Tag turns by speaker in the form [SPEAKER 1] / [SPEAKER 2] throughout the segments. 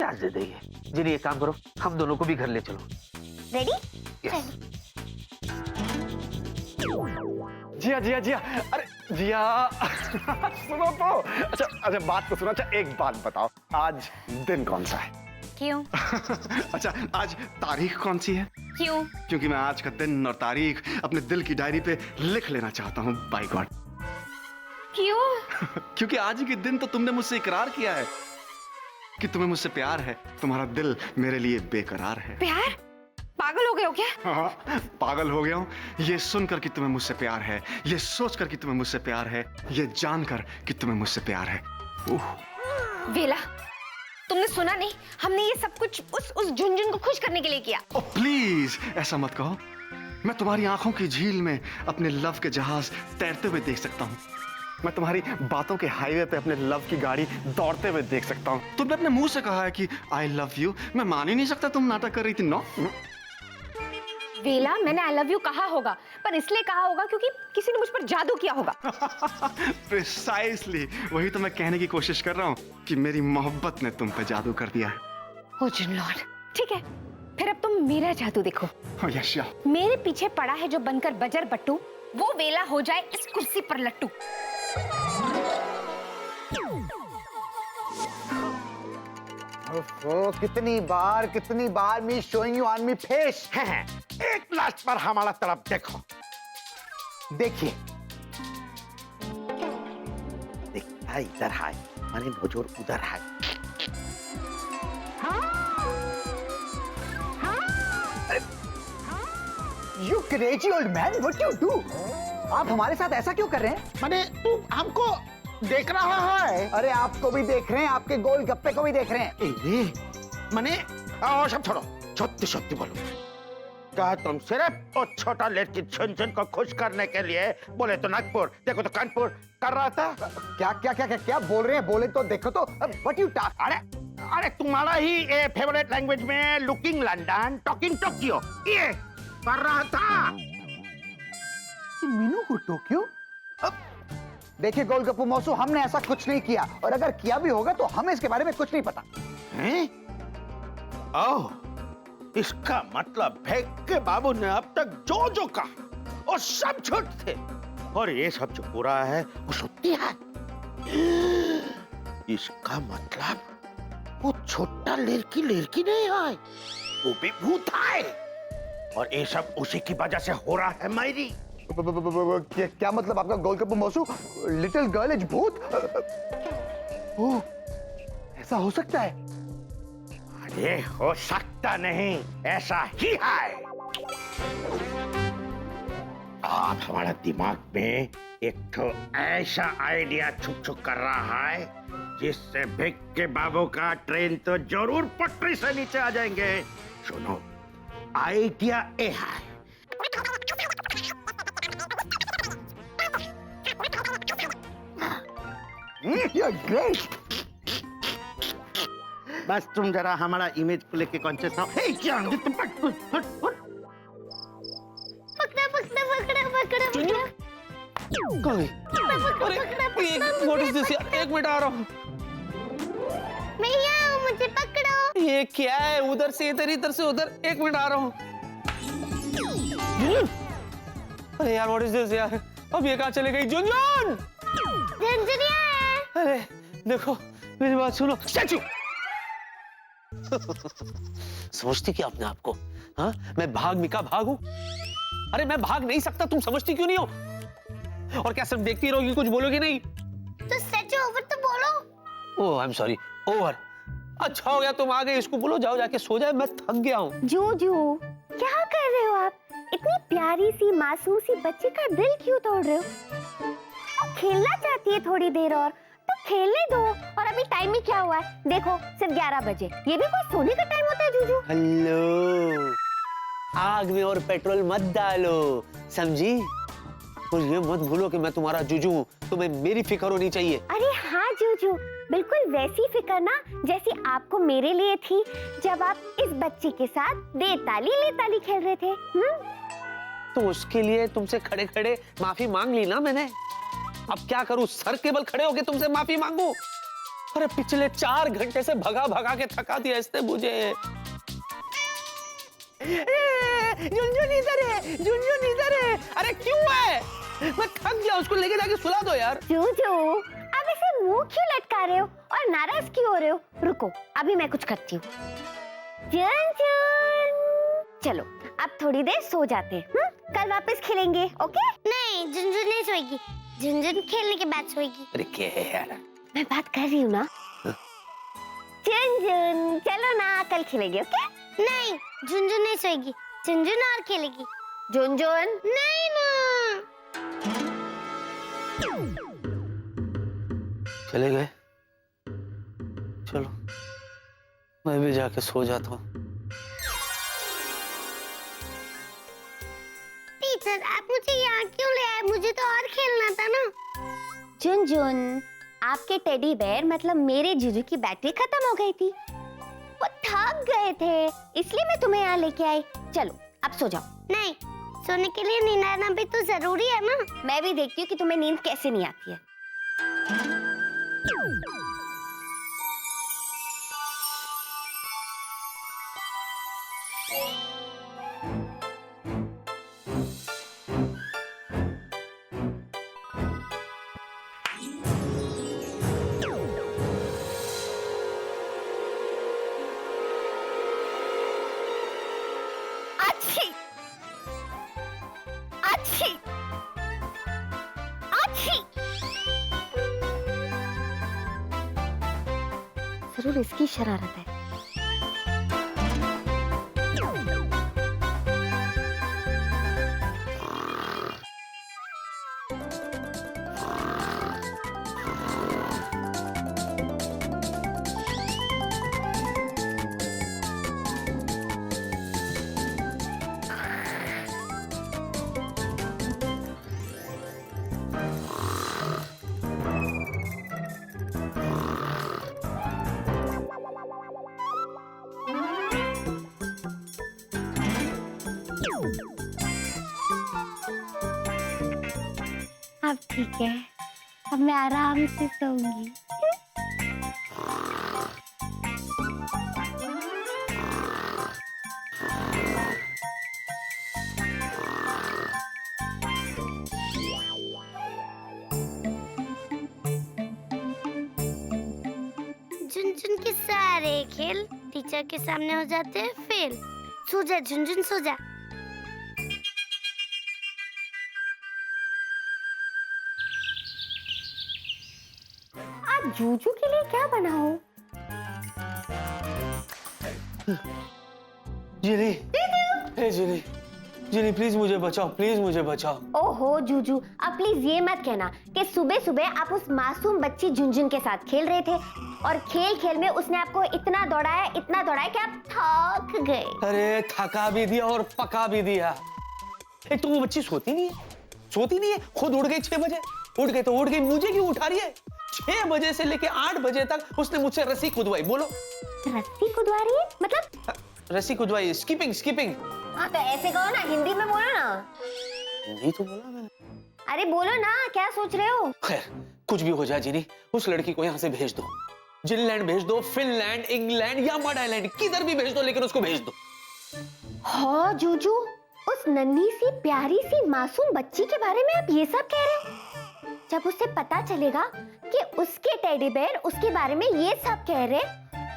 [SPEAKER 1] प्याज दे देंगे। जिन्हें एक काम करो, हम दोनों को भी घर ले चलो।
[SPEAKER 2] रेडी?
[SPEAKER 1] यस।
[SPEAKER 3] जिया जिया जिया, अरे जिया सुनो तो। अच्छा अच्छा, बात तो सुनो। अच्छा एक बात बताओ, आज दिन कौन सा है?
[SPEAKER 2] क्यों?
[SPEAKER 3] अच्छा आज तारीख कौन सी है?
[SPEAKER 2] क्यों?
[SPEAKER 3] क्योंकि मैं आज का दिन और तारीख अपने दिल की डायरी पे लिख लेना चाहता हूँ। By God.
[SPEAKER 2] क्यों?
[SPEAKER 3] क्योंकि आज के दिन तो तुमने मुझसे इकरार किया है कि तुम्हें मुझसे प्यार है। तुम्हारा दिल मेरे लिए बेकरार है।
[SPEAKER 2] प्यार? पागल हो गए हो क्या?
[SPEAKER 3] हाँ, पागल हो गया हूँ। ये सुनकर कि तुम्हें मुझसे प्यार है, ये सोचकर कि तुम्हें मुझसे प्यार है, ये जानकर कि तुम्हें मुझसे प्यार है।
[SPEAKER 2] वेला, तुमने सुना नहीं? हमने ये सब कुछ उस झुनझुन को खुश करने के लिए किया।
[SPEAKER 3] ओ प्लीज ऐसा मत कहो। मैं तुम्हारी आंखों की झील में अपने लव के जहाज तैरते हुए देख सकता हूँ। मैं तुम्हारी बातों के हाईवे पे अपने लव की गाड़ी दौड़ते हुए देख सकता हूँ। तुमने अपने मुंह से कहा है कि आई लव यू। मैं मान ही नहीं सकता तुम नाटक कर रही थी। नो
[SPEAKER 2] वेला, मैंने आई लव यू कहा होगा, पर इसलिए कहा होगा क्योंकि किसी ने मुझ पर जादू किया होगा।
[SPEAKER 3] प्रिसाइसली वही तो मैं कहने की कोशिश कर रहा हूँ कि मेरी मोहब्बत ने तुम पे जादू कर दिया है।
[SPEAKER 2] ओ जिनलॉर्ड, ठीक है, फिर अब तुम मेरा जादू देखो।
[SPEAKER 3] Oh, yes, yeah.
[SPEAKER 2] मेरे पीछे पड़ा है जो बनकर बजर बट्टू, वो वेला हो जाए इस कुर्सी पर लट्टू।
[SPEAKER 4] कितनी बार me showing you on me face.
[SPEAKER 5] एक लास्ट बार हमारा तरफ देखो।
[SPEAKER 4] देखिए,
[SPEAKER 5] देखता इधर है, माने भोजोर उधर है।
[SPEAKER 4] You crazy old man, what you do? आप हमारे साथ ऐसा क्यों कर रहे हैं?
[SPEAKER 5] माने तू हमको देख रहा है?
[SPEAKER 4] अरे आपको भी देख रहे हैं, आपके गोल गप्पे को भी देख रहे हैं।
[SPEAKER 5] माने सब छोड़ो, सत्य सत्य बोलो, क्या तुम सिर्फ वो छोटा लड़की झुनझुन को खुश करने के लिए बोले तो नागपुर, देखो तो कानपुर कर रहा था?
[SPEAKER 4] क्या क्या क्या क्या क्या बोल रहे हैं? बोले तो देखो तो। What you talk?
[SPEAKER 5] अरे तुम्हारा ही फेवरेट लैंग्वेज में लुकिंग लंदन, टॉकिंग टोक्यो, ये कर रहा था।
[SPEAKER 4] मीनू को टोक्यो? देखिए गोलगप्पू मौसू, हमने ऐसा कुछ नहीं किया, और अगर किया भी होगा तो हमें इसके बारे में कुछ नहीं पता।
[SPEAKER 5] ओह, इसका मतलब है कि बाबू ने अब तक जो जो कहा वो सब झूठ थे, और ये सब जो हो रहा है वो सत्य है। इसका मतलब वो छोटा लड़की नहीं है, वो भी भूत है, और ये सब उसी की वजह से हो रहा है। मेरी
[SPEAKER 4] क्या मतलब आपका गोलगप्पू मौसू? लिटिल गर्ल इज भूत? ओह, ऐसा हो सकता है?
[SPEAKER 5] अरे हो सकता नहीं, ऐसा ही है। आप हमारा दिमाग में एक तो ऐसा आइडिया छुप छुप कर रहा है जिससे भिक के बाबू का ट्रेन तो जरूर पटरी से नीचे आ जाएंगे। सुनो, आइडिया ये है,
[SPEAKER 4] ग्रेट।
[SPEAKER 5] बस तुम जरा हमारा इमेज को लेके कॉन्शियस हो। हे क्या तुम
[SPEAKER 1] व्हाट इज दिस? एक मिनट आ रहा हूँ।
[SPEAKER 2] भैया मुझे पकड़ो।
[SPEAKER 1] ये क्या है? उधर से इधर से उधर। एक मिनट आ रहा हूँ। अरे यार व्हाट इज दिस यार? अब ये कहाँ चले गई? झुनझुन!
[SPEAKER 2] झुनझुनिया है।
[SPEAKER 1] अरे देखो, मेरी बात सुनो। स्टैचू! समझती क्या अपने आप को? हाँ, मैं भाग मिका भाग हूं? अरे मैं भाग नहीं सकता, तुम समझती क्यों नहीं हो? और क्या सिर्फ देखती रहोगी, कुछ बोलोगी नहीं?
[SPEAKER 2] तो स्टैचू ओवर तो बोलो।
[SPEAKER 1] ओह आई एम सॉरी, ओवर। अच्छा हो गया तुम आ गए, इसको बोलो जाओ जाके सो जाए, मैं थक गया हूँ।
[SPEAKER 2] जूजू, क्या कर रहे हो आप? इतनी प्यारी सी मासूम सी बच्ची का दिल क्यों तोड़ रहे हो? खेलना चाहती है थोड़ी देर और, तो खेलने दो। और अभी टाइम ही क्या हुआ है? देखो सिर्फ 11 बजे। ये भी कोई सोने का टाइम होता है जूजू?
[SPEAKER 1] हेलो, आग में और पेट्रोल मत डालो, समझी? और ये मत भूलो कि मैं तुम्हारा जूजू हूँ, तुम्हें मेरी फिक्र होनी चाहिए।
[SPEAKER 2] अरे हाँ जूजू, बिल्कुल वैसी फिक्र ना जैसी आपको मेरे लिए थी जब आप इस बच्ची के साथ दे ताली खेल रहे थे।
[SPEAKER 1] तो उसके लिए तुमसे खड़े खड़े माफी मांग ली ना मैंने। अब क्या करूं, सर के बल खड़े होके तुमसे माफी मांगू? अरे पिछले 4 घंटे से भगा भगा के थका दिया इसने मुझे। झुनझुन इधर है, झुनझुन इधर है। अरे क्यों है? मैं थक गया, उसको लेके जाके सुला दो यार।
[SPEAKER 2] जूजू, अब इसे मुंह क्यों लटका रहे हो और नाराज क्यों हो रहे हो? रुको, अभी मैं कुछ करती हूँ। झुनझुन, चलो अब थोड़ी देर सो जाते हैं, कल वापस खेलेंगे, ओके?
[SPEAKER 6] नहीं, झुनझुन नहीं सोएगी। झुनझुन खेलने के बाद सोएगी।
[SPEAKER 1] अरे क्या है यार?
[SPEAKER 2] मैं बात कर रही हूँ ना। झुनझुन, चलो ना, कल खेलेंगे, ओके?
[SPEAKER 6] नहीं, झुनझुन नहीं सोएगी। झुनझुन और खेलेगी।
[SPEAKER 2] झुनझुन,
[SPEAKER 6] नहीं ना।
[SPEAKER 1] चले गए? चलो मैं भी जाके सो जाता हूँ।
[SPEAKER 6] टीचर, आप मुझे यहाँ क्यों ले आए? मुझे तो और खेलना था ना।
[SPEAKER 2] झुनझुन, आपके टेडी बेयर मतलब मेरे जीजू की बैटरी खत्म हो गई थी। वो थक गए थे, इसलिए मैं तुम्हें यहाँ लेके आई। चलो अब सो जाओ।
[SPEAKER 6] नहीं, सोने के लिए नींद आना भी तो जरूरी है ना।
[SPEAKER 2] मैं भी देखती हूँ कि तुम्हें नींद कैसे नहीं आती है। अच्छी, अच्छी, अच्छी। जरूर इसकी शरारत है। अब ठीक है, अब मैं आराम से सोऊंगी।
[SPEAKER 6] झुनझुन के सारे खेल टीचर के सामने हो जाते हैं फेल। सो जा झुनझुन, सो जा।
[SPEAKER 2] आज जूजू के लिए क्या बनाऊं?
[SPEAKER 1] जिनी, हे जिनी, जिनी प्लीज मुझे बचाओ, प्लीज मुझे बचाओ।
[SPEAKER 2] ओहो जूजू, अब प्लीज ये मत कहना कि सुबह सुबह आप उस मासूम बच्ची झुनझुन के साथ खेल रहे थे और खेल खेल में उसने आपको इतना दौड़ाया कि आप थक गए।
[SPEAKER 1] अरे थका भी दिया और पका भी दिया। एक तो वो बच्ची सोती नहीं है, सोती नहीं है, खुद उठ गई 6 बजे। उठ गई तो उठ गई, मुझे क्यों उठा रही है? 6 बजे से लेके 8 बजे तक उसने मुझसे रस्सी खुदवाई। बोलो,
[SPEAKER 2] रस्सी खुदवा रही है मतलब?
[SPEAKER 1] रस्सी खुदवाई, स्किपिंग स्किपिंग।
[SPEAKER 2] हाँ तो ऐसे कहो ना, हिंदी में बोलो ना।
[SPEAKER 1] नहीं तो बोला मैंने।
[SPEAKER 2] अरे बोलो ना, क्या सोच रहे हो?
[SPEAKER 1] खैर कुछ भी हो जाए जिनी, उस लड़की को यहाँ से भेज दो। जिनलैंड भेज दो, फिनलैंड, इंग्लैंड या मड आइलैंड, किधर भी भेज दो, लेकिन उसको भेज दो।
[SPEAKER 2] हाँ जूजू, उस नन्ही सी प्यारी सी मासूम बच्ची के बारे में आप ये सब कह रहे हो? जब उसे पता चलेगा कि उसके टेडी बेयर उसके बारे में ये सब कह रहे,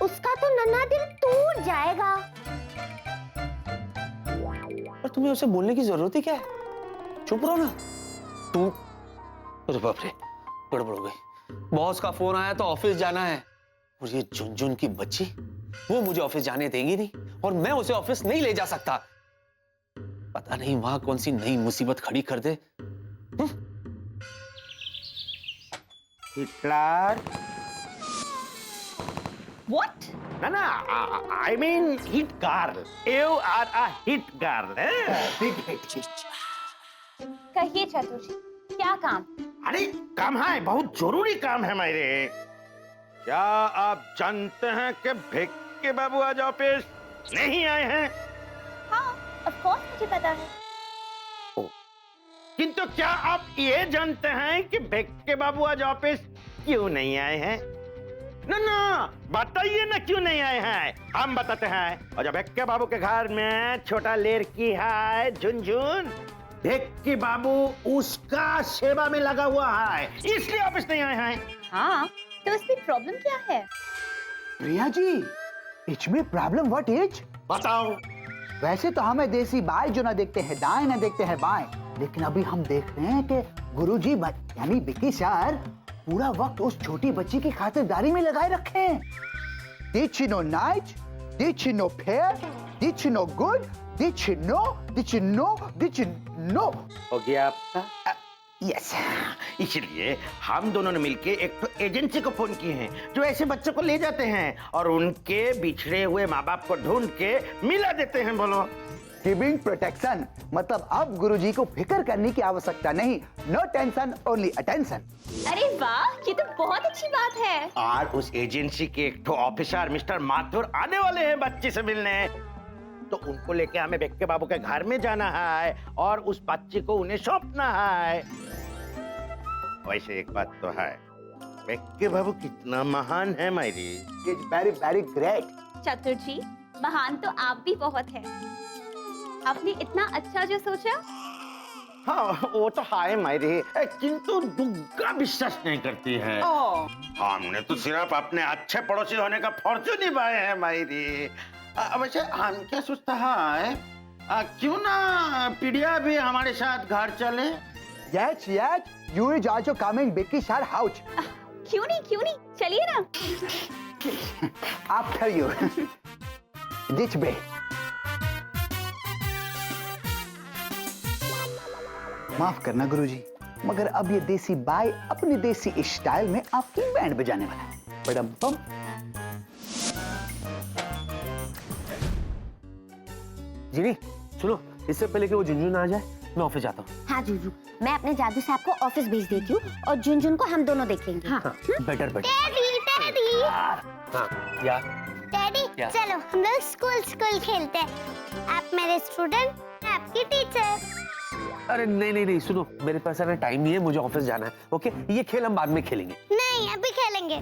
[SPEAKER 2] उसका तो नन्हा दिल टूट जाएगा।
[SPEAKER 1] और तुम्हें उसे बोलने की जरूरत ही क्या है? चुप रहो ना तुम। अरे बाप रे, गड़बड़ हो गई। बॉस का फोन आया तो ऑफिस जाना है, और ये झुनझुन की बच्ची, वो मुझे ऑफिस जाने देगी नहीं, और मैं उसे ऑफिस नहीं ले जा सकता। पता नहीं वहां कौन सी नई मुसीबत खड़ी कर दे।
[SPEAKER 5] हिटलर?
[SPEAKER 6] What?
[SPEAKER 5] ना, I mean hit girl. You are a hit girl. Big hit.
[SPEAKER 2] कहिए चतुर, क्या काम?
[SPEAKER 5] अरे काम है, बहुत जरूरी काम है मेरे। क्या आप जानते हैं कि भिक्की बाबू आज ऑफिस नहीं आए हैं?
[SPEAKER 2] हाँ, of course मुझे पता है।
[SPEAKER 5] किंतु क्या आप ये जानते हैं कि भिक्की बाबू आज ऑफिस क्यों नहीं आए हैं? ना ना, बताइए ना क्यों नहीं आए हैं, हम बताते हैं। और जब भेक्के बाबू के घर में छोटा लड़की है झुनझुन, भेक्के बाबू उसका सेवा में लगा हुआ है, इसलिए ऑफिस नहीं आए हैं।
[SPEAKER 7] हाँ, तो उसकी प्रॉब्लम क्या है?
[SPEAKER 4] प्रिया जी, इसमें प्रॉब्लम व्हाट इज?
[SPEAKER 5] बताओ।
[SPEAKER 4] वैसे तो हमें देसी बाई जो ना देखते हैं दाएं ना देखते हैं बाएं, लेकिन अभी हम देख रहे हैं कि गुरुजी यानी विकी सर पूरा वक्त उस छोटी बच्ची की खातिरदारी में लगाए रखे हैं। Did she know nice? Did she know fair? Did she know good? Did she know? Did she know? Did she know?
[SPEAKER 5] हो गया आपका?
[SPEAKER 4] Yes.
[SPEAKER 5] इसलिए हम दोनों ने मिलके एक तो एजेंसी को फोन किए हैं जो ऐसे बच्चों को ले जाते हैं और उनके बिछड़े हुए माँ बाप को ढूंढ के मिला देते हैं। बोलो।
[SPEAKER 4] Giving protection मतलब अब गुरुजी को फिक्र करने की आवश्यकता नहीं। No tension, only attention.
[SPEAKER 7] अरे वाह, ये तो बहुत अच्छी बात है।
[SPEAKER 5] और उस एजेंसी के एक तो ऑफिसर मिस्टर माथुर आने वाले हैं बच्ची से मिलने, तो उनको लेके हमें भेक्के बाबू के घर में जाना है और उस बच्ची को उन्हें सौंपना है। वैसे एक बात तो है, भेक्के बाबू कितना महान है मायरी।
[SPEAKER 4] It's very very great.
[SPEAKER 7] चतुर जी, महान तो आप भी बहुत हैं। आपने इतना अच्छा जो सोचा।
[SPEAKER 5] हाँ वो तो है मायरी, किंतु दुग्गा विश्वास नहीं करती है। हमने तो सिर्फ अपने अच्छे पड़ोसी होने का फर्ज निभाए हैं मायरी। वैसे हम क्या सोचता है, क्यों ना पीडिया भी हमारे साथ घर चले?
[SPEAKER 4] Yes, yes. You is also coming Vicky sir house.
[SPEAKER 7] क्यों नहीं, चलिए ना।
[SPEAKER 4] After you. This way. माफ करना गुरुजी, मगर अब ये देसी बाई अपनी देसी स्टाइल में आपकी बैंड बजाने वाला है। बड़म बम।
[SPEAKER 1] जीनी सुनो, इससे पहले कि वो झुनझुन आ जाए मैं ऑफिस जाता हूँ।
[SPEAKER 2] हाँ जूजू, मैं अपने जादू से आपको ऑफिस भेज देती हूँ और झुनझुन को हम दोनों देख लेंगे।
[SPEAKER 1] हाँ, बेटर।
[SPEAKER 6] डैडी
[SPEAKER 1] हाँ यार,
[SPEAKER 6] डैडी
[SPEAKER 1] क्या?
[SPEAKER 6] चलो हम लोग स्कूल खेलते हैं। आप मेरे स्टूडेंट, मैं आपकी टीचर।
[SPEAKER 1] अरे नहीं सुनो, मेरे पास अगर टाइम नहीं है, मुझे ऑफिस जाना है। ओके, ये खेल हम बाद में खेलेंगे।
[SPEAKER 6] नहीं अभी खेलेंगे।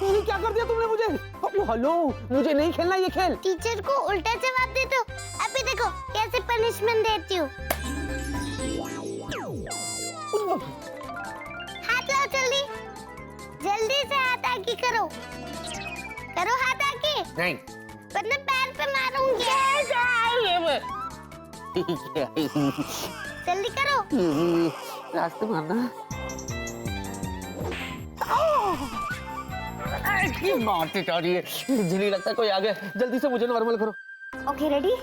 [SPEAKER 1] ये क्या कर दिया तुमने मुझे? हेलो, मुझे नहीं खेलना ये खेल।
[SPEAKER 6] टीचर को उल्टा जवाब दे दो। अभी देखो कैसे पनिशमेंट देती हूँ। हाथ लाओ जल्दी से हाथ आगे करो हाथ आगे,
[SPEAKER 1] नहीं
[SPEAKER 6] वरना पैर पे मारूंगी। जल्दी करो।
[SPEAKER 1] रास्ते मारना। मारते जा रही है, मुझे नहीं लगता कोई आ गया। जल्दी से मुझे नॉर्मल करो।
[SPEAKER 2] Okay ready?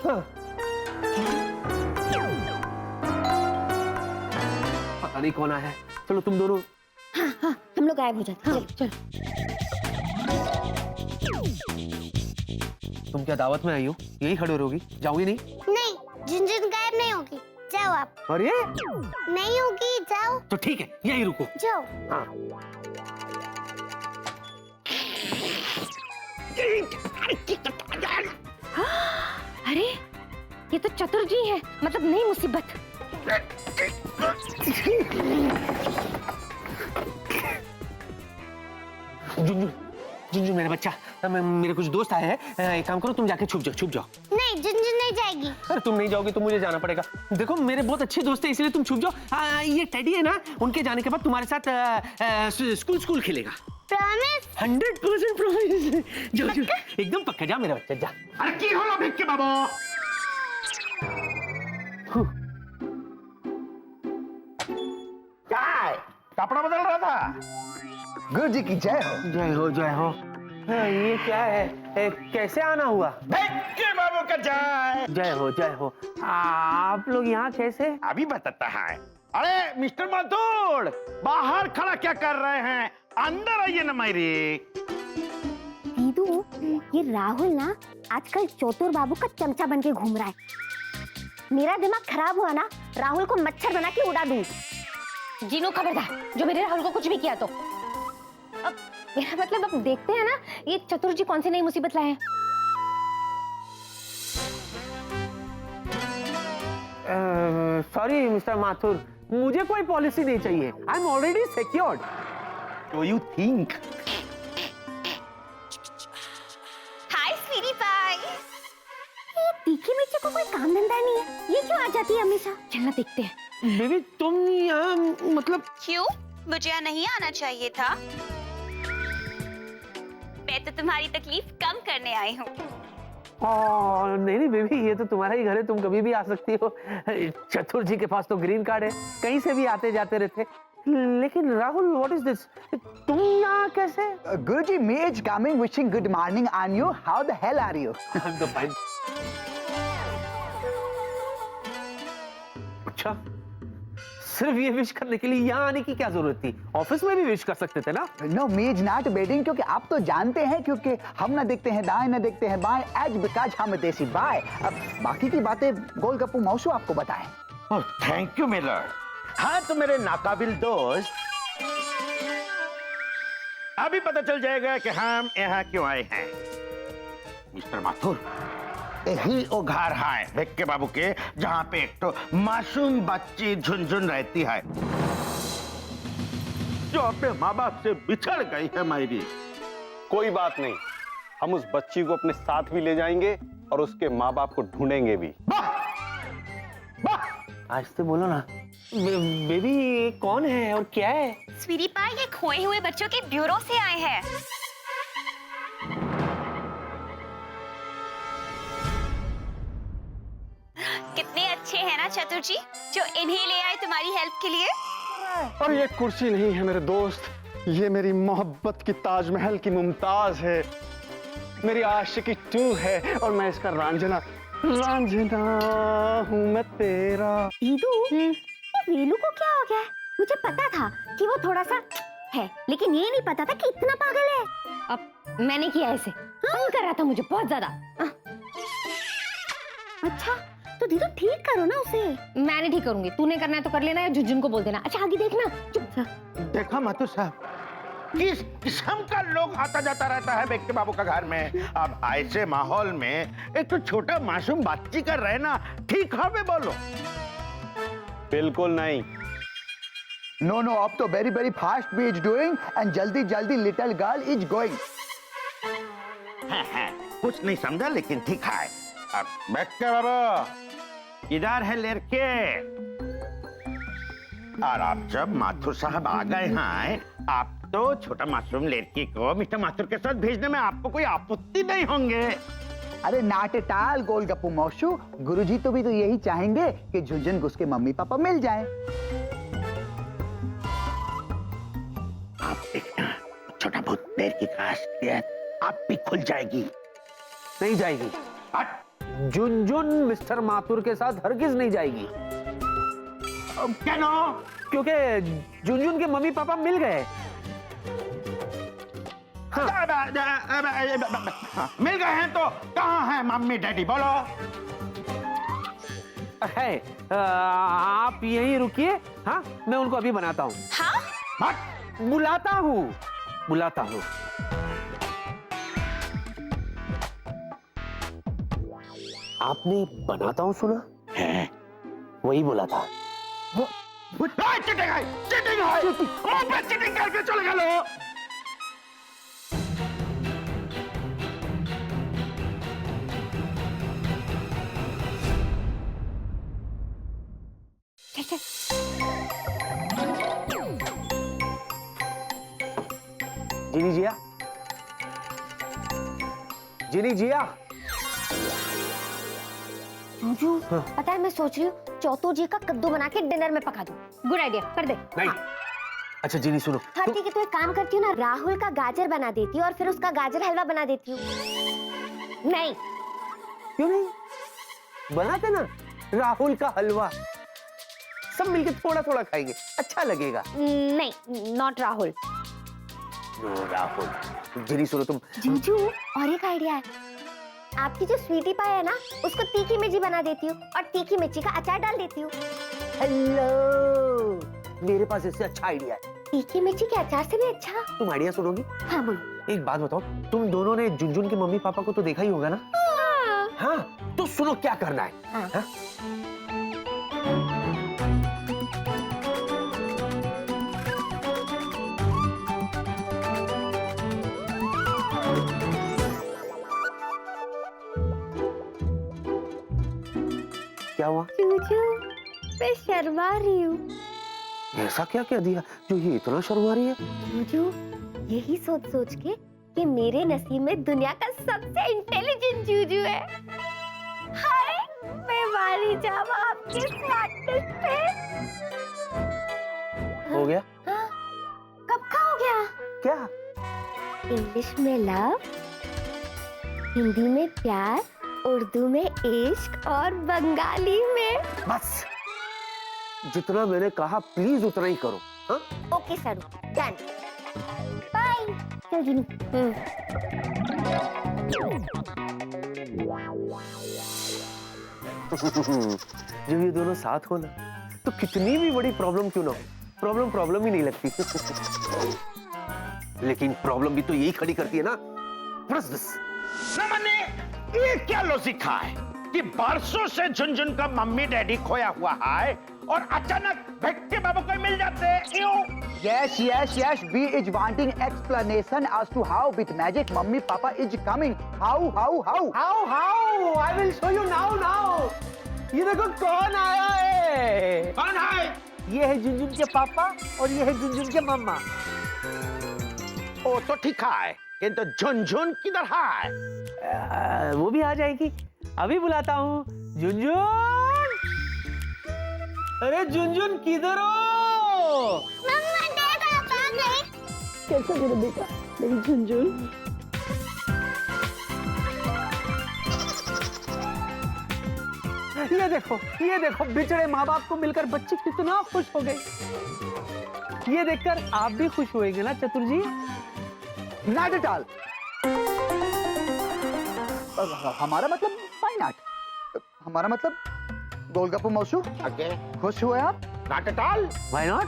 [SPEAKER 1] पता नहीं कौन आया है। चलो तुम दोनों।
[SPEAKER 2] हाँ, हम लोग गायब हो जाते हैं। चलो।
[SPEAKER 1] तुम क्या दावत में आई हो? यही खड़े रहोगी, जाओगी नहीं?
[SPEAKER 6] नहीं, झुनझुन गायब नहीं होगी, जाओ आप।
[SPEAKER 1] अरे
[SPEAKER 6] नहीं होगी, जाओ।
[SPEAKER 1] तो ठीक है, यही रुको।
[SPEAKER 6] जाओ।
[SPEAKER 1] हाँ।
[SPEAKER 2] अरे ये तो चतुर जी है, मतलब नई मुसीबत।
[SPEAKER 1] जुंजू मेरा बच्चा, मेरे कुछ दोस्त आए हैं। एक काम करो, तुम जाके छुप जाओ।
[SPEAKER 6] नहीं, झुनझुन नहीं जाएगी।
[SPEAKER 1] अरे तुम नहीं जाओगी तो मुझे जाना पड़ेगा। देखो मेरे बहुत अच्छे दोस्त हैं, इसलिए तुम छुप जाओ। ये टेडी है ना, उनके जाने के बाद तुम्हारे साथ स्कूल खेलेगा।
[SPEAKER 6] प्रॉमिस?
[SPEAKER 1] 100% प्रॉमिस। जाओ एकदम पक्का, जा मेरा बच्चा, जा।
[SPEAKER 5] अरे की होलो भेक्के बाबू? क्या है? कपड़ा बदल रहा था?
[SPEAKER 4] गुरुजी की जय हो।
[SPEAKER 1] जय हो। हाँ, ये क्या है? कैसे आना हुआ?
[SPEAKER 5] भेक्के बाबू का जय।
[SPEAKER 1] जय हो। आप लोग यहाँ कैसे?
[SPEAKER 5] अभी बताता है। अरे मिस्टर माथुर, बाहर खड़ा क्या कर रहे हैं? अंदर आइए ना मायरी।
[SPEAKER 2] दीदू, ये राहुल ना आजकल चतुर बाबू का चमचा बन के घूम रहा है। मेरा दिमाग खराब हुआ ना, राहुल को मच्छर बना के उड़ा दूंगी। जीनू खबरदार, जो मेरे राहुल को कुछ भी किया तो। अब मेरा मतलब, अब देखते हैं ना ये चतुर जी कौन सी नई मुसीबत लाए हैं।
[SPEAKER 1] सॉरी मिस्टर माथुर, मुझे कोई पॉलिसी नहीं चाहिए। I am already secured.
[SPEAKER 5] Do you think?
[SPEAKER 7] Hi sweetie pie.
[SPEAKER 2] ये तीखी मिर्ची को कोई काम धंधा नहीं है, ये क्यों आ जाती है हमेशा? चलना देखते हैं।
[SPEAKER 1] बेबी तुम यहाँ मतलब
[SPEAKER 7] क्यों? मुझे यहाँ नहीं आना चाहिए था। मैं तो तुम्हारी तकलीफ कम करने आई हूँ।
[SPEAKER 1] नहीं नहीं बेबी, ये तो तुम्हारा ही घर है, तुम कभी भी आ सकती हो। चतुर जी के पास तो ग्रीन कार्ड है, कहीं से भी आते जाते रहते। लेकिन राहुल, व्हाट इज दिस? तुम यहाँ कैसे?
[SPEAKER 4] Guruji, me is coming wishing good morning on you. How the hell are you?
[SPEAKER 1] अच्छा, सिर्फ ये विश करने के लिए यहाँ आने की क्या जरूरत थी? ऑफिस में भी विश कर सकते थे ना?
[SPEAKER 4] No, me is not waiting क्योंकि आप तो जानते हैं, क्योंकि हम ना देखते हैं दाएं ना देखते हैं बाएं, as because हम देसी बाय। अब बाकी की बातें गोलगप्पू मौसू आपको बताएं।
[SPEAKER 5] Oh thank you Miller. हाँ तो मेरे नाकाबिल दोस्त, अभी पता चल जाएगा कि हम यहाँ क्यों आए हैं। मिस्टर माथुर, यही वो घर है भिक्के बाबू के, जहाँ पे एक तो मासूम बच्ची झुनझुन रहती है, जो अपने माँ बाप से बिछड़ गई है। मेरी
[SPEAKER 3] कोई बात नहीं, हम उस बच्ची को अपने साथ भी ले जाएंगे और उसके माँ बाप को ढूंढेंगे भी।
[SPEAKER 1] आज तो बोलो ना बेबी, ये कौन है और क्या है?
[SPEAKER 7] स्वीटी पाई, ये खोए हुए बच्चों के ब्यूरो से आए हैं। कितने अच्छे हैं ना चतुर जी, जो इन्हें ले आए तुम्हारी हेल्प के लिए।
[SPEAKER 3] और ये कुर्सी नहीं है मेरे दोस्त, ये मेरी मोहब्बत की ताजमहल की मुमताज है, मेरी आशिकी 2 है और मैं इसका रांझना हूँ मैं तेरा।
[SPEAKER 2] दीदू, ये वेलू को क्या हो गया है? मुझे पता था कि वो थोड़ा सा है, लेकिन ये नहीं पता था कि इतना पागल है। अब मैंने किया ऐसे, तंग कर रहा था मुझे बहुत ज्यादा। अच्छा, तो दीदू ठीक करो ना उसे। मैं नहीं ठीक करूंगी, तूने करना है तो कर लेना या झुनझुन को बोल देना। अच्छा आगे देखना, चुप।
[SPEAKER 5] देखा माथुर साहब, किस किस्म का लोग आता जाता रहता है भिक्के बाबू का घर में। अब ऐसे माहौल में एक तो छोटा मासूम बच्ची का रहना ठीक है बे, बोलो?
[SPEAKER 3] बिल्कुल नहीं।
[SPEAKER 4] No, no, अब तो very very fast we is doing and जल्दी जल्दी little girl is going।
[SPEAKER 5] कुछ नहीं समझा लेकिन ठीक है। अब भिक्के बाबू इधर है लड़के, और आप जब माथुर साहब आ गए हैं, आप तो छोटा मासूम लड़की को मिस्टर माथुर के साथ भेजने में आपको कोई आपत्ति नहीं होंगे?
[SPEAKER 4] अरे नाटेटाल गोलगप्पू मौसू, गुरुजी तो भी तो यही चाहेंगे कि झुंझुन को उसके मम्मी पापा मिल जाएं।
[SPEAKER 5] आप देखना, छोटा बहुत देर की खासियत आप भी खुल जाएगी।
[SPEAKER 1] नहीं जाएगी। झुनझुन मिस्टर माथुर के साथ हरगिज नहीं जाएगी।
[SPEAKER 5] क्या नो?
[SPEAKER 1] क्योंकि झुनझुन के मम्मी पापा मिल गए।
[SPEAKER 5] मिल गए हैं तो कहाँ हैं मम्मी डैडी, बोलो?
[SPEAKER 1] है, आप यहीं रुकिए। हाँ, मैं उनको अभी बनाता हूँ।
[SPEAKER 7] हाँ?
[SPEAKER 1] बुलाता हूँ। आपने बनाता हूँ सुना है? वही बोला था।
[SPEAKER 5] चीटिंग करके चले गए लोग।
[SPEAKER 1] जीनी जिया, जीनी जिया।
[SPEAKER 2] जीजू, पता है मैं सोच रही हूँ चौथो जी का कद्दू बना के डिनर में पका दूं। गुड आइडिया, कर दे।
[SPEAKER 1] नहीं।
[SPEAKER 2] हाँ।
[SPEAKER 1] अच्छा जीनी सुनो।
[SPEAKER 2] हाँ ठीक है, तो एक काम करती हूँ ना, राहुल का गाजर बना देती हूँ और फिर उसका गाजर हलवा बना देती हूँ। नहीं।
[SPEAKER 1] क्यों नहीं? बनाते ना राहुल का हलवा, सब मिलके थोड़ा थोड़ा खाएंगे, अच्छा लगेगा।
[SPEAKER 2] नहीं, नॉट राहुल।
[SPEAKER 1] नो राहुल। जीनी सुनो तुम।
[SPEAKER 2] जीजू, और एक आइडिया है। आपकी जो स्वीटी पाई है ना, उसको तीखी मिर्ची बना देती हूँ और तीखी मिर्ची का अचार डाल देती हूँ।
[SPEAKER 1] हेलो, मेरे पास इससे अच्छा आइडिया है।
[SPEAKER 2] तीखी मिर्ची के अचार से भी अच्छा।
[SPEAKER 1] तुम आइडिया सुनोगी?
[SPEAKER 2] हाँ बोलो।
[SPEAKER 1] एक बात बताओ, तुम दोनों ने झुनझुन के मम्मी पापा को तो देखा ही होगा ना? हाँ, तो सुनो क्या करना है।
[SPEAKER 2] हाँ।
[SPEAKER 1] हाँ? क्या हुआ?
[SPEAKER 2] जूजू, मैं शर्मा रही हूँ।
[SPEAKER 1] ऐसा क्या कह दिया जो ये इतना शर्मा रही है?
[SPEAKER 2] जूजू, यही सोच सोच के कि मेरे नसीब में दुनिया का सबसे इंटेलिजेंट जूजू है। हाय, मैं मारी जावा आपके स्मार्टनेस पे।
[SPEAKER 1] हो गया?
[SPEAKER 2] हाँ, कब का हो गया?
[SPEAKER 1] क्या?
[SPEAKER 2] इंग्लिश में लव, हिंदी में प्यार, उर्दू में इश्क और बंगाली में
[SPEAKER 1] बस जितना मैंने कहा प्लीज उतना ही करो। हाँ?
[SPEAKER 2] Okay sir, done. बाय। चल जिनू।
[SPEAKER 1] जब ये दोनों साथ हो ना तो कितनी भी बड़ी प्रॉब्लम क्यों ना हो, प्रॉब्लम ही नहीं लगती। लेकिन प्रॉब्लम भी तो यही खड़ी करती है ना।
[SPEAKER 5] मैंने ये क्या लॉजिक है कि बरसों से झुनझुन का मम्मी डैडी खोया हुआ है और अचानक भेक्के बाबू को मिल जाते हैं, क्यों?
[SPEAKER 4] Yes. We is wanting explanation as to how with magic mummy papa is coming. How?
[SPEAKER 1] How? I will show you now. ये देखो कौन आया है।
[SPEAKER 5] कौन है?
[SPEAKER 1] ये है झुनझुन के पापा और ये है झुनझुन के मम्मा।
[SPEAKER 5] ओ तो ठीक है, किंतु झुनझुन किधर है?
[SPEAKER 1] वो भी आ जाएगी, अभी बुलाता हूँ। झुनझुन, अरे झुनझुन किधर हो?
[SPEAKER 6] मम्मा डैडा कहाँ गए?
[SPEAKER 1] कैसा मेरा बेटा, मेरी झुनझुन। ये देखो बिछड़े माँ बाप को मिलकर बच्चे कितना खुश हो गए। ये देखकर आप भी खुश होएंगे ना चतुर जी?
[SPEAKER 4] Not at all. हमारा मतलब why not? हमारा मतलब गोलगप्पू मौसू।
[SPEAKER 5] ओके,
[SPEAKER 4] खुश हुए आप?
[SPEAKER 5] Not at all.
[SPEAKER 1] Why not?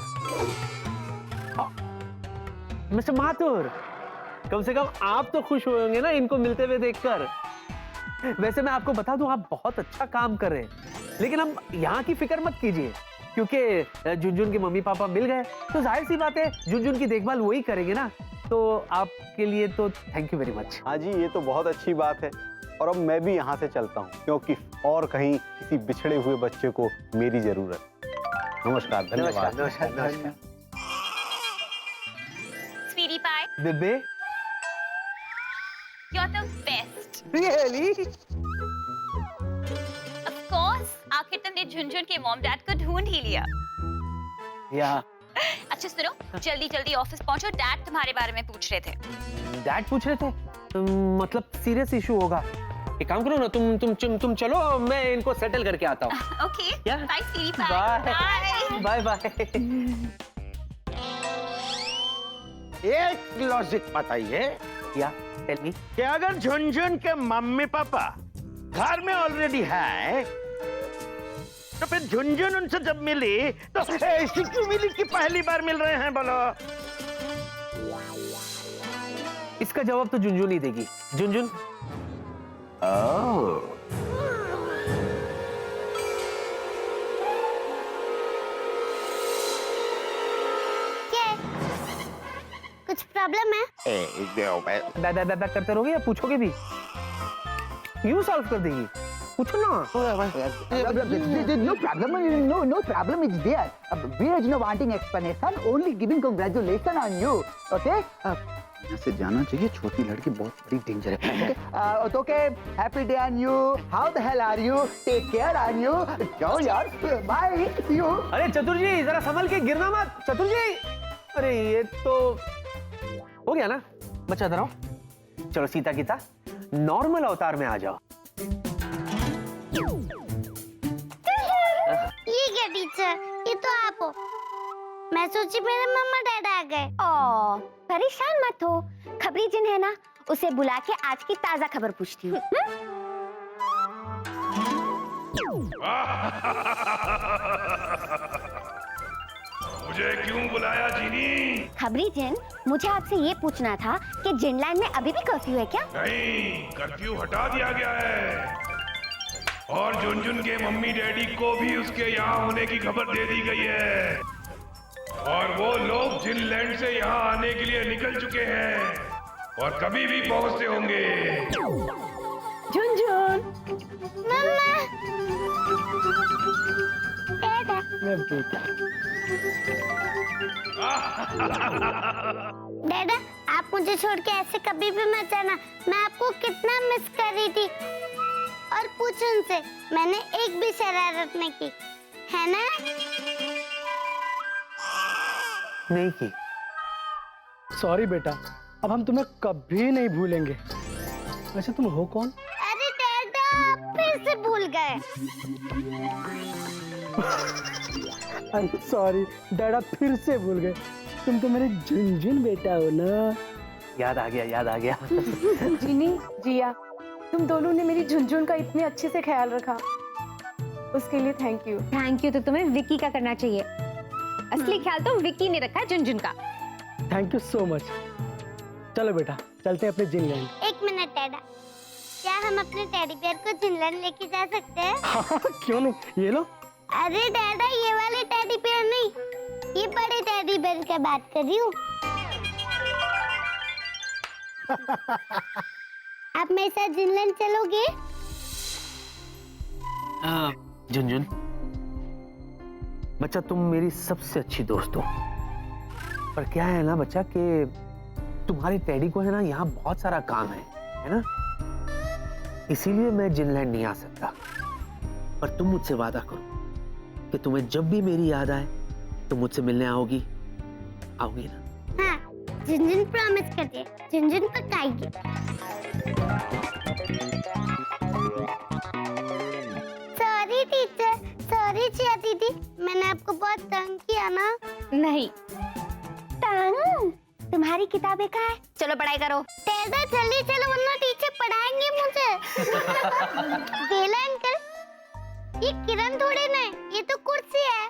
[SPEAKER 1] Mister Mathur, कम से कम आप तो खुश होंगे ना इनको मिलते हुए देखकर। वैसे मैं आपको बता दूं, आप बहुत अच्छा काम कर रहे हैं, लेकिन हम यहाँ की फिक्र मत कीजिए, क्योंकि झुनझुन के मम्मी पापा मिल गए तो जाहिर सी बात है झुनझुन की देखभाल वही करेंगे ना। तो आपके लिए तो थैंक यू वेरी मच।
[SPEAKER 3] हाँ जी, ये तो बहुत अच्छी बात है। और अब मैं भी यहाँ से चलता हूँ, क्योंकि और कहीं किसी बिछड़े हुए बच्चे को मेरी जरूरत। नमस्कार, धन्यवाद।
[SPEAKER 1] नमस्कार।
[SPEAKER 7] स्वीटी पाई,
[SPEAKER 1] बेबे,
[SPEAKER 7] you are the best.
[SPEAKER 1] Really?
[SPEAKER 7] Of course, आखिर तुमने झुनझुन के मॉम डैड को ढूंढ ही लिया।
[SPEAKER 1] या
[SPEAKER 7] अच्छा सुनो, जल्दी जल्दी ऑफिस पहुंचो, डैड तुम्हारे बारे में पूछ रहे थे।
[SPEAKER 1] डैड पूछ रहे थे? मतलब सीरियस इशू होगा। एक काम करो ना, तुम चलो, मैं इनको सेटल करके आता हूँ।
[SPEAKER 7] ओके,
[SPEAKER 1] क्या?
[SPEAKER 7] Bye sweetie pie.
[SPEAKER 1] Bye bye.
[SPEAKER 5] एक लॉजिक बताइए
[SPEAKER 1] या टेल मी।
[SPEAKER 5] कि अगर झुनझुन के मम्मी पापा घर में ऑलरेडी है, तो फिर झुनझुन उनसे जब मिली तो ऐसी क्यों मिली कि पहली बार मिल रहे हैं? बोलो।
[SPEAKER 1] इसका जवाब तो झुनझुन ही देगी। झुनझुन,
[SPEAKER 6] क्या? कुछ प्रॉब्लम है?
[SPEAKER 1] बै करते रहोगे या पूछोगे भी? यूं सॉल्व कर देगी, पूछो ना।
[SPEAKER 4] No problem is there. We are not wanting explanation, only giving congratulations on you. Okay? यहाँ से जाना चाहिए, छोटी लड़की बहुत बड़ी डेंजर है। Okay, happy day on you. How the hell are you? Take care on you. जाओ यार, bye. See you.
[SPEAKER 1] अरे चतुर जी, जरा संभल के, गिरना मत। चतुर जी, अरे ये तो हो गया ना। बच्चा इधर आओ, चलो सीता गीता नॉर्मल अवतार में आ जाओ।
[SPEAKER 6] ये क्या टीचर, ये तो आप हो। मैं सोची मेरे मम्मा डैड आ गए।
[SPEAKER 2] ओ, परेशान मत हो, खबरी जिन है ना, उसे बुला के आज की ताजा खबर पूछती हूँ।
[SPEAKER 8] मुझे क्यों बुलाया जीनी?
[SPEAKER 2] खबरी जिन, मुझे आपसे ये पूछना था कि जिनलैंड में अभी भी कर्फ्यू है क्या?
[SPEAKER 8] नहीं, कर्फ्यू हटा दिया गया है और झुनझुन के मम्मी डैडी को भी उसके यहाँ होने की खबर दे दी गई है और वो लोग जिनलैंड से यहाँ आने के लिए निकल चुके हैं और कभी भी पहुंचते होंगे।
[SPEAKER 9] झुनझुन।
[SPEAKER 6] मम्मा डैडा
[SPEAKER 9] मैं बेटा।
[SPEAKER 6] डैडा आप मुझे छोड़ के ऐसे कभी भी मत जाना, मैं आपको कितना मिस कर रही थी। और पूछ उनसे, मैंने एक भी शरारत नहीं की, है ना?
[SPEAKER 1] नहीं की।
[SPEAKER 9] सॉरी बेटा, अब हम तुम्हें कभी नहीं भूलेंगे। वैसे तुम हो कौन?
[SPEAKER 6] अरे डैडा आप फिर से भूल गए।
[SPEAKER 9] सॉरी डैडा, फिर से भूल गए। तुम तो मेरे झुनझुन बेटा हो ना।
[SPEAKER 1] याद आ गया, याद आ गया।
[SPEAKER 10] जीनी, जिया, तुम दोनों ने मेरी झुनझुन का इतने अच्छे से ख्याल रखा, उसके लिए थैंक यू।
[SPEAKER 2] थैंक यू तो तुम्हें विक्की का करना चाहिए। असली ख्याल तो विक्की ने रखा है झुनझुन का।
[SPEAKER 9] Thank you so much. चलो बेटा, चलते हैं अपने जिनलैंड।
[SPEAKER 6] एक मिनट डैडा, क्या हम अपने टेडी बियर को जिनलैंड लेके जा सकते हैं?
[SPEAKER 9] हाँ, क्यों नहीं, ये लो।
[SPEAKER 6] अरे डैडा ये वाले टेडी बियर नहीं, ये बड़े टेडी बियर की बात कर रही हूँ। आप मेरे साथ जिनलैंड चलोगे?
[SPEAKER 1] झुनझुन बच्चा, तुम मेरी सबसे अच्छी दोस्त हो, पर क्या है ना बच्चा कि तुम्हारी टेडी को है ना यहाँ बहुत सारा काम है ना, इसीलिए मैं जिनलैंड नहीं आ सकता। पर तुम मुझसे वादा करो कि तुम्हें जब भी मेरी याद आए तुम मुझसे मिलने आओगी ना?
[SPEAKER 6] हाँ, झुनझुन प्रॉमिस करती है, झुनझुन पक्का आएगी। सॉरी टीचर, सॉरी जिया दीदी, मैंने आपको बहुत तंग किया ना?
[SPEAKER 2] नहीं तंग, तुम्हारी किताबें कहाँ है? चलो पढ़ाई करो।
[SPEAKER 6] डैडा जल्दी चलो वरना टीचर पढ़ाएंगे मुझे। वेला अंकल, ये किरण थोड़े ना है, ये तो कुर्सी है।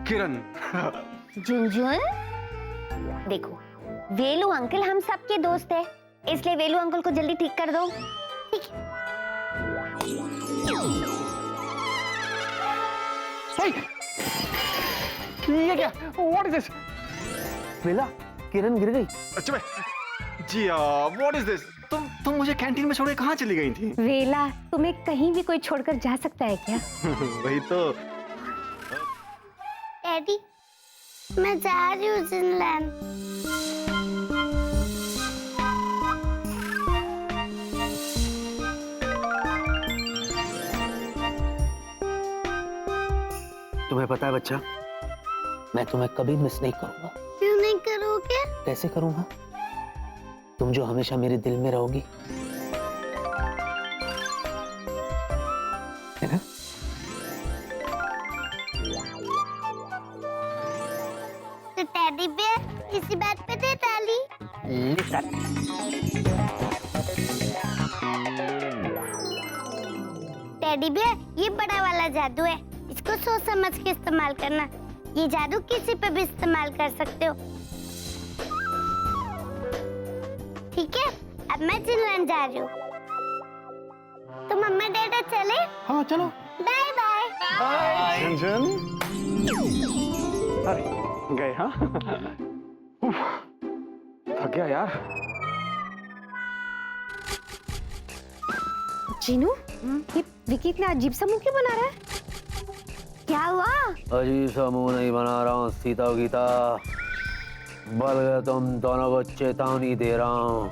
[SPEAKER 3] किरण।
[SPEAKER 2] झुनझुन देखो, वेलू अंकल हम सबके दोस्त है, इसलिए वेलू अंकल को जल्दी ठीक कर दो।
[SPEAKER 3] ये क्या? What is this?
[SPEAKER 1] वेला, किरण गिर गई।
[SPEAKER 3] अच्छा मैं जी, what is this? तुम मुझे कैंटीन में छोड़े कहाँ चली गई थी?
[SPEAKER 2] वेला, तुम्हें कहीं भी कोई छोड़कर जा सकता है क्या?
[SPEAKER 3] वही तो।
[SPEAKER 6] डैडी, मैं जा रही हूँ जिनलैंड।
[SPEAKER 1] तुम्हें पता है बच्चा, मैं तुम्हें कभी मिस नहीं करूंगा।
[SPEAKER 6] क्यों नहीं करोगे?
[SPEAKER 1] कैसे करूंगा? तुम जो हमेशा मेरे दिल में रहोगी, है ना?
[SPEAKER 6] तो टेडी बियर इसी बात पे दे ताली। टेडी बियर, ये बड़ा वाला जादू है, इसको सोच समझ के इस्तेमाल करना। ये जादू किसी पे भी इस्तेमाल कर सकते हो, ठीक है? अब मैं जिनलैंड जा रही हूँ, तो मम्मा डैडा चले?
[SPEAKER 3] हाँ चलो।
[SPEAKER 6] Bye bye.
[SPEAKER 3] झुनझुन। अरे गए हाँ? उफ, थक गया यार।
[SPEAKER 2] जीनू, ये विकी इतना अजीब सा मुंह क्यों बना रहा है? क्या हुआ?
[SPEAKER 1] अजीब सा मुंह नहीं बना रहा हूँ सीता गीता, बल्कि तुम दोनों को चेतावनी दे रहा हूँ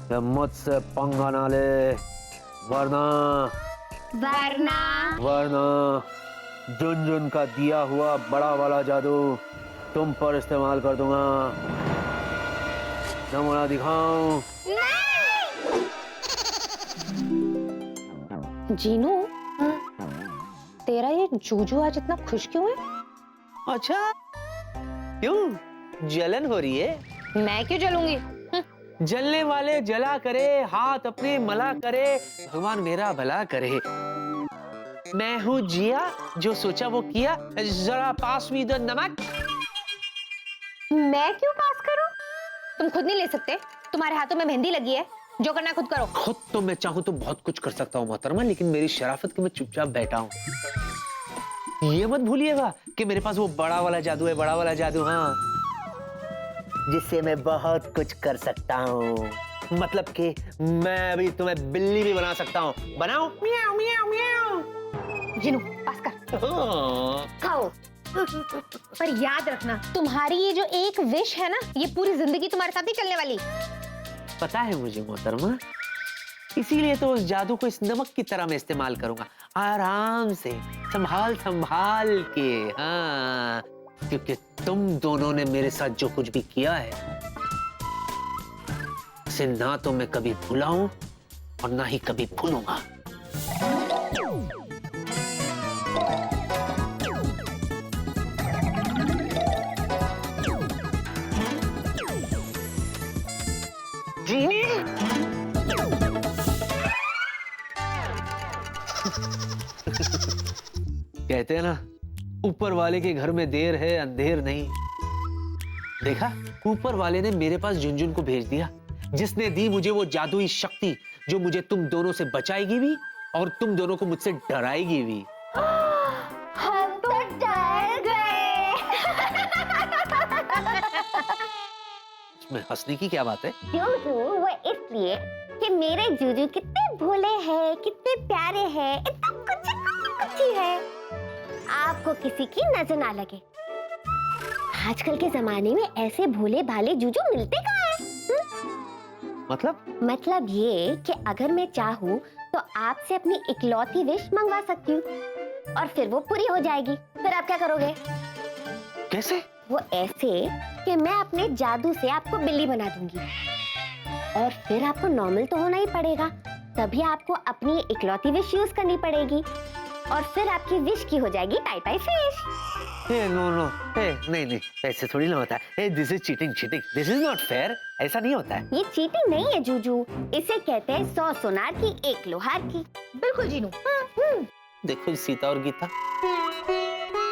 [SPEAKER 1] कि मुझसे पंगा ना ले, वरना झुनझुन का दिया हुआ बड़ा वाला जादू तुम पर इस्तेमाल कर दूंगा। नमूना दिखाऊं?
[SPEAKER 2] जीनू, तेरा ये जूजू आज इतना खुश क्यों है?
[SPEAKER 1] अच्छा, क्यों जलन हो रही है?
[SPEAKER 2] मैं क्यों जलूंगी?
[SPEAKER 1] जलने वाले जला करे, हाथ अपने मला करे, भगवान मेरा भला करे। मैं हूँ जिया, जो सोचा वो किया, जरा पास मी द नमक।
[SPEAKER 2] मैं क्यों पास करूं? तुम खुद नहीं ले सकते? तुम्हारे हाथों में मेहंदी लगी है, जो करना खुद करो।
[SPEAKER 1] खुद तो मैं चाहूँ तो बहुत कुछ कर सकता हूँ मोहतरमा, लेकिन मेरी शराफत के मैं चुपचाप बैठा हूँ। ये मत भूलिएगा कि मेरे पास वो बड़ा वाला जादू है, बड़ा वाला जादू, हाँ, जिससे मैं बहुत कुछ कर सकता हूँ। मतलब कि मैं अभी तुम्हें बिल्ली भी बना सकता हूँ। बनाऊं? म्याऊ म्याऊ म्याऊ।
[SPEAKER 10] जिनू पास कर।
[SPEAKER 1] हाँ।
[SPEAKER 2] खाओ।
[SPEAKER 10] पर याद रखना, तुम्हारी ये जो एक विश है ना, ये पूरी जिंदगी तुम्हारे साथ ही चलने वाली।
[SPEAKER 1] पता है मुझे मोहतरमा, इसीलिए तो उस जादू को इस नमक की तरह मैं इस्तेमाल करूंगा, आराम से, संभाल संभाल के। हाँ, क्योंकि तुम दोनों ने मेरे साथ जो कुछ भी किया है, उसे ना तो मैं कभी भूला हूं और ना ही कभी भूलूंगा। जीनी कहते हैं ना, ऊपर वाले के घर में देर है अंधेर नहीं। देखा, ऊपर वाले ने मेरे पास झुनझुन को भेज दिया, जिसने दी मुझे वो जादुई शक्ति जो मुझे तुम दोनों से बचाएगी भी और तुम दोनों को मुझसे डराएगी भी।
[SPEAKER 2] हम तो डर गए।
[SPEAKER 1] इसमें हंसने की क्या बात है?
[SPEAKER 2] जूजू वो इसलिए कि मेरे जूजू कितने भोले हैं, कितने प्यारे हैं, इतना कुछ है, आपको किसी की नजर ना लगे। आजकल के जमाने में ऐसे भोले भाले जूजू मिलते कहाँ हैं?
[SPEAKER 1] मतलब
[SPEAKER 2] ये कि अगर मैं चाहूँ तो आपसे अपनी इकलौती विश मंगवा सकती हूँ और फिर वो पूरी हो जाएगी। फिर आप क्या करोगे?
[SPEAKER 1] कैसे?
[SPEAKER 2] वो ऐसे कि मैं अपने जादू से आपको बिल्ली बना दूंगी और फिर आपको नॉर्मल तो होना ही पड़ेगा, तभी आपको अपनी इकलौती विश यूज करनी पड़ेगी और फिर आपकी विश की हो जाएगी टाई टाई फिश।
[SPEAKER 1] नो, नहीं, ऐसे थोड़ी ना होता है। This is cheating, this is not fair. ऐसा नहीं होता है।
[SPEAKER 2] ये चीटिंग नहीं है जूजू, इसे कहते हैं 100 सोनार की 1 लोहार की।
[SPEAKER 10] बिल्कुल जीनू।
[SPEAKER 1] देखो सीता और गीता,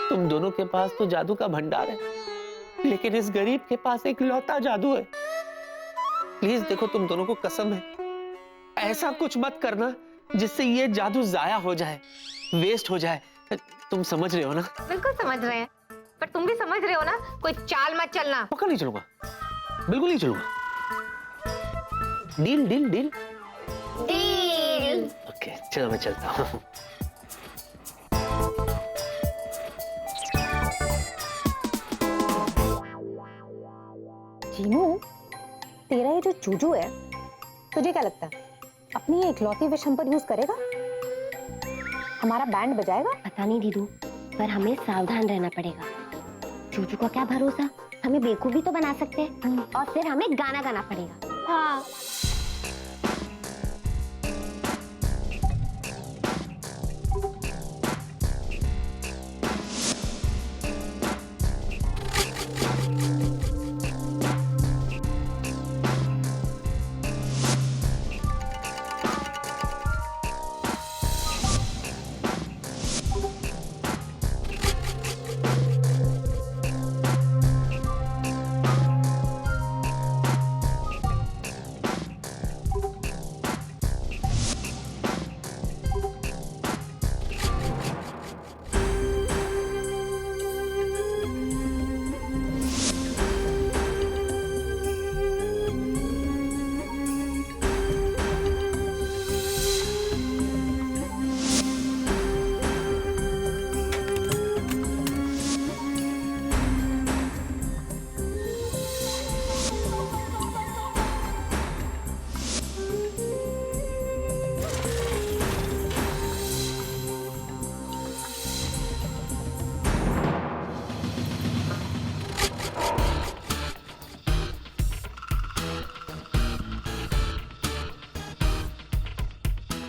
[SPEAKER 1] तुम दोनों के पास तो जादू का भंडार है, लेकिन इस गरीब के पास एक लौता जादू है। प्लीज देखो, तुम दोनों को कसम है, ऐसा कुछ मत करना जिससे ये जादू जाया हो जाए, वेस्ट हो जाए। तुम समझ रहे हो ना?
[SPEAKER 10] बिल्कुल समझ रहे हैं, पर तुम भी समझ रहे हो ना, कोई चाल मत चलना।
[SPEAKER 1] पक्का नहीं चलूंगा, बिल्कुल नहीं चलूंगा। Deal deal deal
[SPEAKER 2] deal.
[SPEAKER 1] Okay, चलो मैं चलता हूँ।
[SPEAKER 10] जीनू, तेरा ये जो जूजू है, तुझे क्या लगता है अपनी ये इकलौती विश हम पर यूज करेगा? हमारा बैंड बजाएगा?
[SPEAKER 2] पता नहीं दीदू, पर हमें सावधान रहना पड़ेगा। जूजू का क्या भरोसा, हमें बेवकूफ भी तो बना सकते हैं और फिर हमें गाना गाना पड़ेगा। हाँ।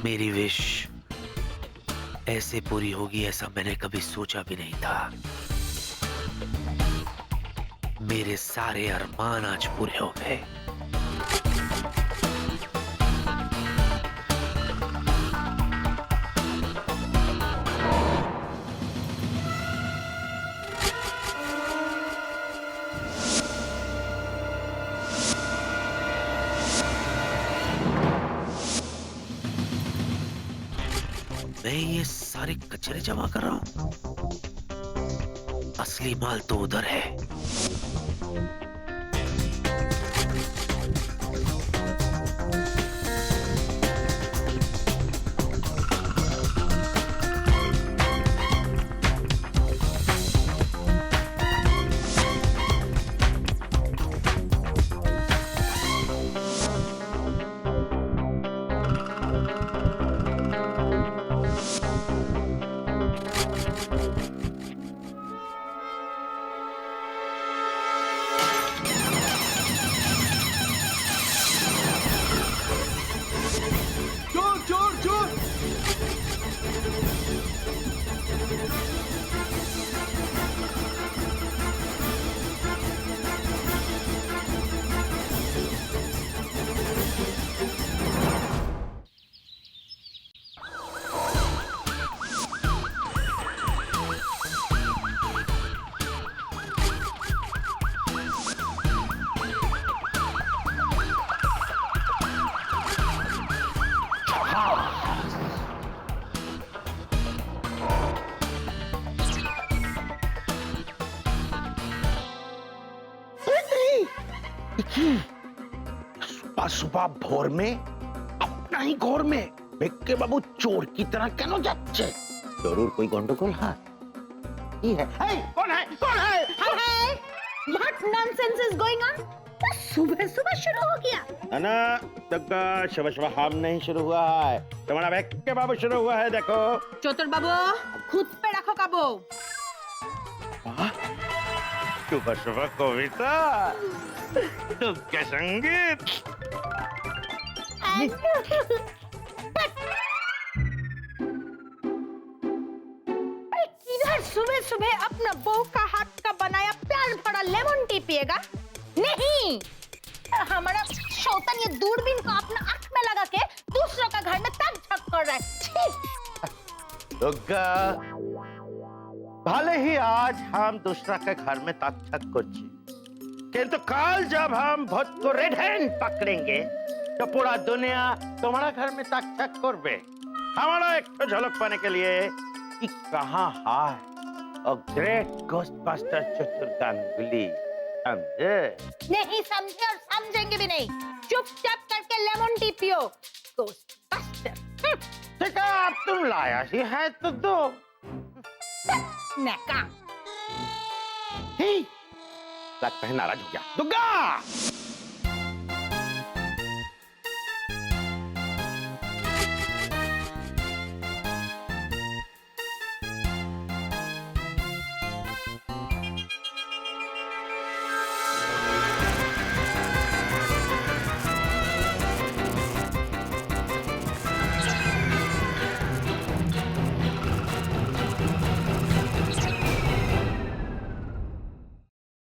[SPEAKER 1] मेरी विश ऐसे पूरी होगी ऐसा मैंने कभी सोचा भी नहीं था। मेरे सारे अरमान आज पूरे हो गए। मैं ये सारे कचरे जमा कर रहा हूं, असली माल तो उधर है।
[SPEAKER 5] सुबह सुबह भोर में अपना ही घर में भिक्के बाबू चोर की तरह क्यों जाच्छे? जरूर कोई गंडगोल है। ये है। हे, कौन है? कौन है?
[SPEAKER 10] What nonsense is going on? तो सुबह सुबह शुरू हो गया।
[SPEAKER 5] ना तक्का सुबह सुबह हम नहीं शुरू हुआ है, तुम्हारा भिक्के बाबू शुरू हुआ है। देखो
[SPEAKER 10] चतुर बाबू, खुद पे रखो काबू।
[SPEAKER 5] सुबह सुबह कविता, तुक्के संगीत।
[SPEAKER 10] इधर सुबह सुबह अपना बहू का हाथ का बनाया प्यार भरा लेमन टी पिएगा? नहीं, हमारा शौतन ये दूरबीन को अपना आंख में लगा के दूसरों का घर में तक झक कर रहा है। छी!
[SPEAKER 5] दुर्गा, भले ही आज हम दूसरा के घर में तक करছি, किंतु कल जब हम भूत को रेड हैंड पकड़ेंगे तो पूरा दुनिया तुम्हारा घर में तक करबे। हमारा एक तो झलक पाने के लिए कि कहाँ है और ग्रेट घोस्टबस्टर चतुर गांगुली, समझे?
[SPEAKER 10] नहीं समझे और समझेंगे भी नहीं। चुपचाप करके लेमन टी पियो। घोस्टबस्टर।
[SPEAKER 5] ठीक है, अब तुम लाया ही है तो दो।
[SPEAKER 10] नका।
[SPEAKER 5] लगता है नाराज हो गया। दुर्गा!